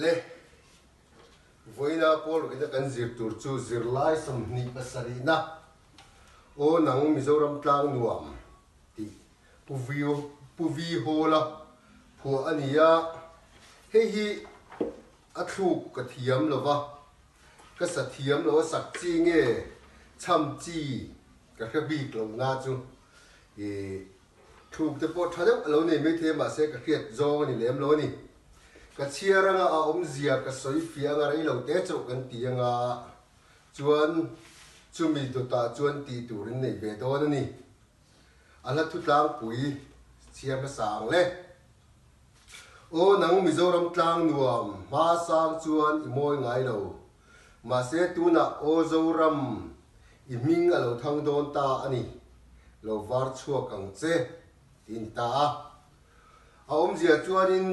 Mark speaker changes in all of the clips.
Speaker 1: le voina pol kita kan zir tur chu zir lai sam ni pasari na o nang Mizoram tlang nuam ti puvi hola phu ania hi athuk ka thiam lova ka sa thiam lo sak chi nge cham chi ka khabi lo nga chu e thuk te po thadam lo ne me the ma se ka khiat zo ni lem lo ni ka chiaranga a zia ka soi fianga rei lo te chau kan tianga chuan chumi to ta chuan ti turin nei ve do na ni ala thu tlang pui chia ka sang le o nang Mizoram tlang nuam ma sang chuan i moi ngai lo ma se tu na o zoram i ming alo thang don ta ani lo var chua kang che tin ta a zia chuan in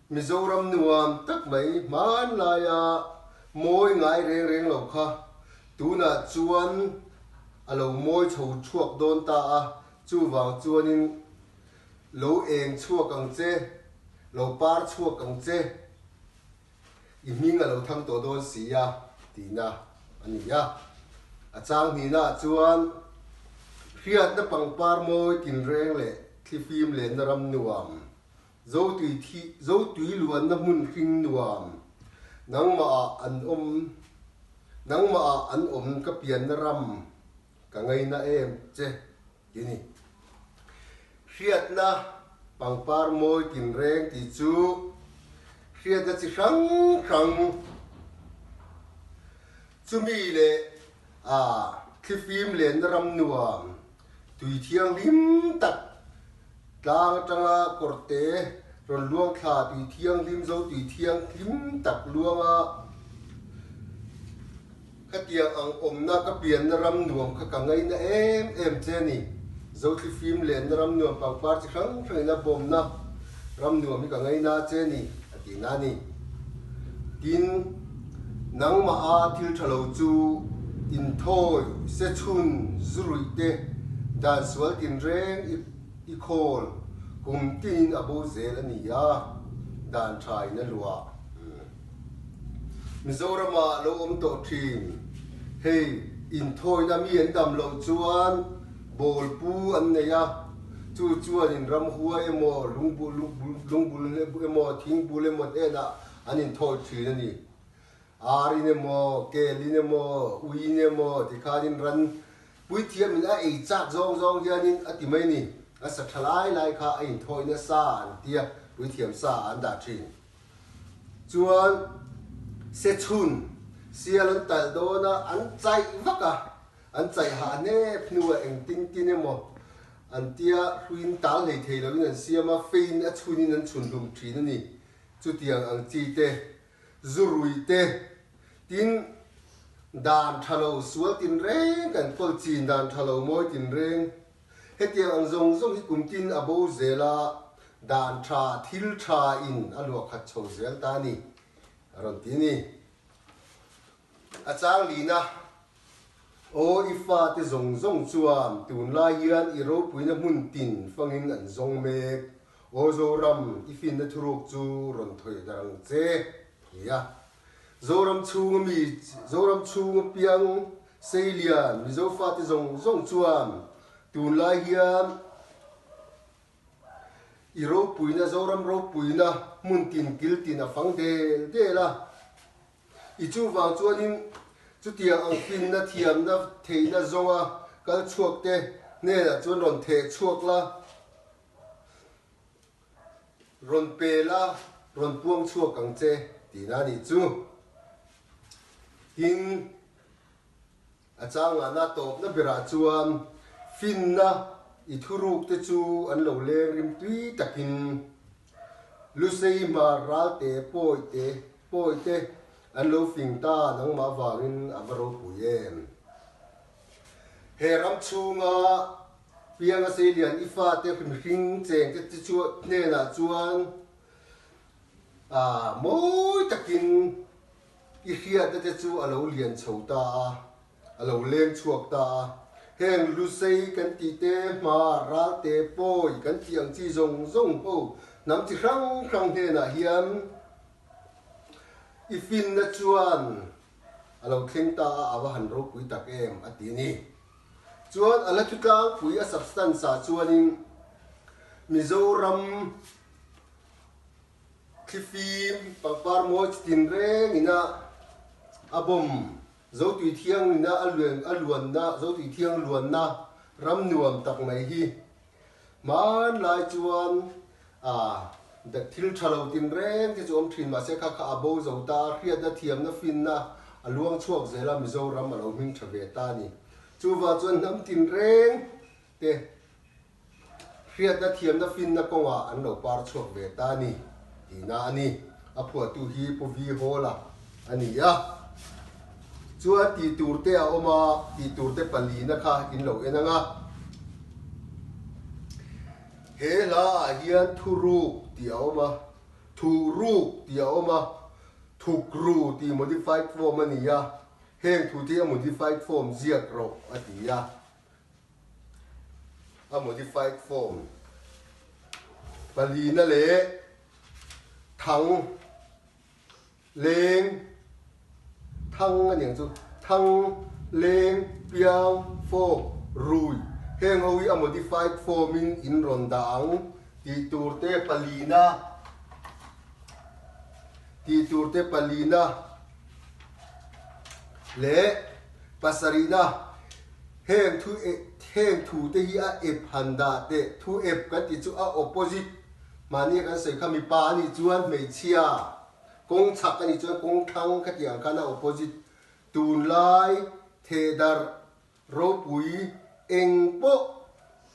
Speaker 1: Mizoram nuam tak mai man la ya moi ngai reng reng lo kha tu na chuan alo moi chho chuak don ta a chu wang chuan in lo eng chua kang che lo par chua kang che i ming alo thang to don si ya ti na ani ya a chang ni na chuan riat na pang par moi tin reng le thi phim le na ram nuam zo tui luan na mun hring nuam nang ma an ka pian na ram ka ngai na em che kini riat na pang par moi tin reng ti chu riat na chi rang chumi le khi phim le na ram nuam tui thiang lim tak tlang tanga korte ron luang kha tui thiang lim zo tui thiang lim tak luanga ka tiang ang na ka pian na ram nuam kha ka ngai na em che ni zo thi phim len na ram nuam pang par chi khang na bom na ram nuam mi ka ngai na che ni ati na ni tin nang ma a thil thalo chu in thoi se chun zurui te dan swal tin reng i khol kum tin abo zel ani ya dan thai na lua Mizoram lo to thim hey in thoi na mi en dam lo chuan bol pu an ne ya chuan in ram huwa emo lungbul emo thingbul emo ena an in thoi thi na ni ari ne mo ke li ne mo ui ne mo ti khanin ran pui thiam in a ei cha zong hianin ati mai ni a sa thalai lai kha a in thoi na sa an tia pui thiam sa an da thin chuan se chun sialan tal do na an chai vaka an chai ha ne pnuwa eng tin emo an tia ruin tal hei thei lo in an siama fein a chunin an chun lum thin ani chu tiang ang chi te zurui te tin dan thalo sual tin reng kan kol chin dan thalo moi tin reng hetiang ang zong hi kum tin abo zela dan tha thil tha in alua khat chho zel ta ni aron ti ni achang lina o ifa te zong chuam tun la hian i ro puina mun tin fangin an zong me o zo ram ifin na thuruk chu ron thoi darang che ya zoram chung piang seilian mizo fa te zong chuam tun la hian i ro puina zoram ro puina mun tin kil tin a fang de la i chu wang chuanin chu tiang ang fin na thiam na thei na zonga kal chuak te ne la chuan ron the chuak la ron pe la ron puang chuak ang che ti na ni chu tin achang na top na bira chuan fin na i thuruk te chu an lo leng rim tui takin lusei ma ral te poi te an lo fing ta nang ma wangin amaro puyen he ram chunga pianga selian ifa te hring cheng te chu ne na chuan moi takin i hiat te chu alo lian chhota alo leng chuak ta heng lusei kan ti te ma ral te poi kan tiang chi zong po nam chi rang he na hiam ifin na chuan alo thleng ta awa han ro pui tak em ati ni chuan ala thu tlang pui a substance a chuanin Mizoram Kifim pangpar mo tin reng ina abom zo tui thiang ina aluan na zo tui thiang luan na ram nuam tak mai hi man lai chuan the thil thalo tin reng ti chom thin ma se kha kha abo zo ta riat na thiam na fin na aluang chuak zela Mizoram alo hming thave ta ni chu wa chuan nam tin reng te riat na thiam na fin na konga an lo par chuak ve ta ni ti na ani a phua tu hi po vi hola ani ya chuan ti turte a oma ti turte pali na kha in lo enanga he la hian thuru ti a oma thuru ti a oma thukru ti modified form ani ya heng thu ti a modified form ziak ro ati ya a modified form pali na le thang leng thang anh chu thang leng piang fo rui heng howi a modified form in ron dang ti turte palina le pasarina heng thu te hi a ep handa te thu ep kan ti chu a opposite mani kan sei khami pa ni chuan mei chia kong chak ani chuan kong thang ka tiang kana opposite tun lai the dar ro pui eng po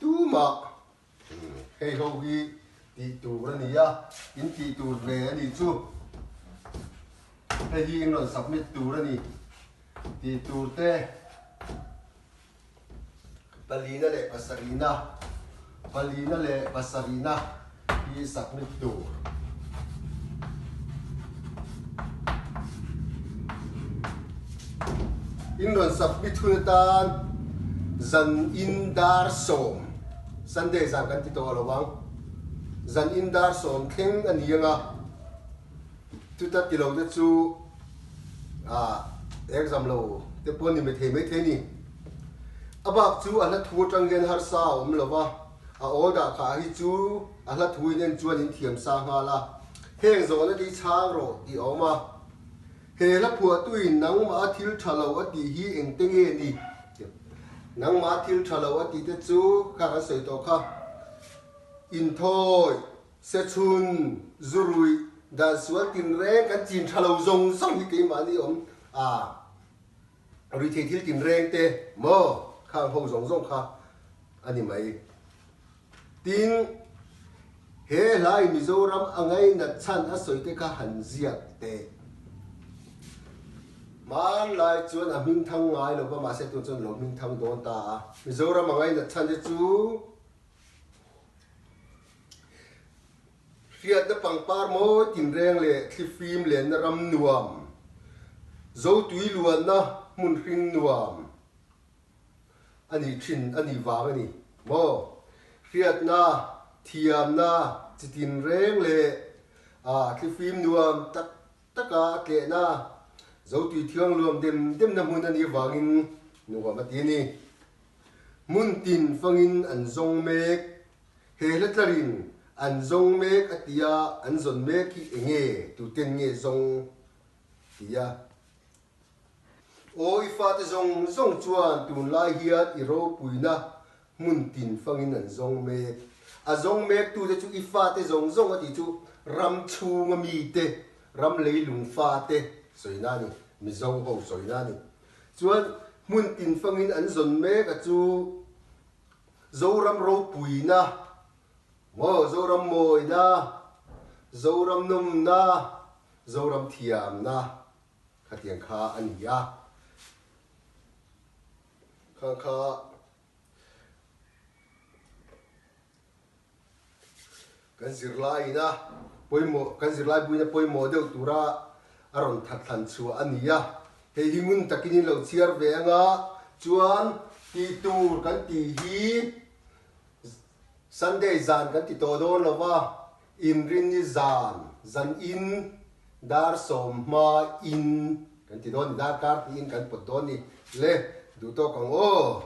Speaker 1: tu ma hei ho hi ti tu ra ni ya in ti tu ve ani chu hei hi in lo submit tu ra ni ti tu te palina le pasarina hi submit tu in ron submit hutan zan in dar som Sunday zan kan ti to alawang zan in dar som thleng anianga tuta ti lo te chu exam lo te pon ni me the ni abak chu ala thu tang gen har sa om lova a oda kha hi chu ala thu inen chuan in thiam sa nga la heng zo na di chang ro ti oma he la phua tuin nang ma thil thalo ati hi eng te nge ni nang ma thil thalo ati te chu kha ka sei to kha in thoi se chun zurui da sual tin reng kan chin thalo zong song hi ke ma ni om ri the thil tin reng te mo khang ho zong zong kha ani mai tin he lai Mizoram angai na chan a soi te kha han ziak te man lai chuan a ming thang ngai lo ba ma se tu chuan lo ming thang don ta Mizoram angai na chan te chu riat na pangpar mo tin reng le thlifim le na ram nuam zo tui luan na mun hring nuam ani thin ani wang ani mo riat na thiam na chitin reng le thlifim nuam taka ke na zo tui thiang luam dem na mun ani wangin nuam ati ni mun tin fangin an zong mek he latlarin an zong mek atia an zon mek ki enge tu ten nge zong tia oi fa te zong chuan tun lai hiat i ro puina mun tin fangin an zong mek a zong mek tu te chu i fa te zong ati chu ram chunga mi te ram leilung fa te soina ni mi zong ho soina ni chuan mun tin fangin an zon mek a chu zo ram ro puina mo zoram moi na zoram num na zoram thiam na khatiang kha ania kha kan zirlai na poimo kan zirlai buina poimo deu tura aron that than chu ania he himun takinin lo chiar ve anga chuan ti tur kan ti hi Sunday zan kan ti to don lova in rin ni zan in dar som ma in kan ti don dar kar in kan pot don ni le du to kang o